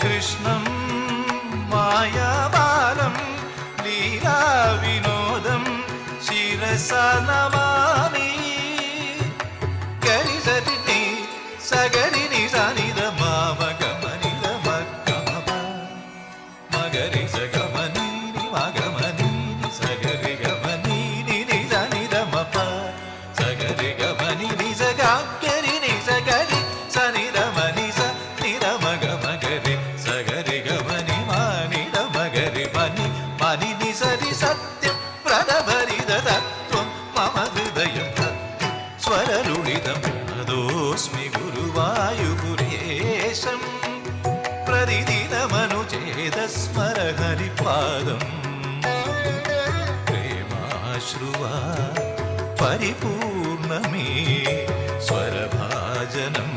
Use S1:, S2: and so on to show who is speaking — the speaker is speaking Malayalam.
S1: കൃഷ്ണം മായാബാലം ലീലാവിനോദം ശിരസാ നമാമി. ഗരിസരി സഗരിനി സനിധ മാമഗമനിധ മഗമപ മഗരി സഗമനി മഗമനി സഗരി ഗമനി നിധ നിധ മപ സഗരി ഗമനി നിധ ഗരി നിധ ഗരി സനിധ മനി സ നിധ മഗ മഗരി സഗരി ഗമനി മാനിധ മഗരി മനി മനി നിസരി സത്യം പ്രദഭരിത തത്വം മമ ഹൃദയം സ്വരലുളിതം അതോസ്മി ഗുരുവായൂരേശം പ്രതിദിനമനുചേതസ്മര ഹരിപാദം. പ്രേമാശ്രുവാ പരിപൂർണമേ സ്വരഭാജനം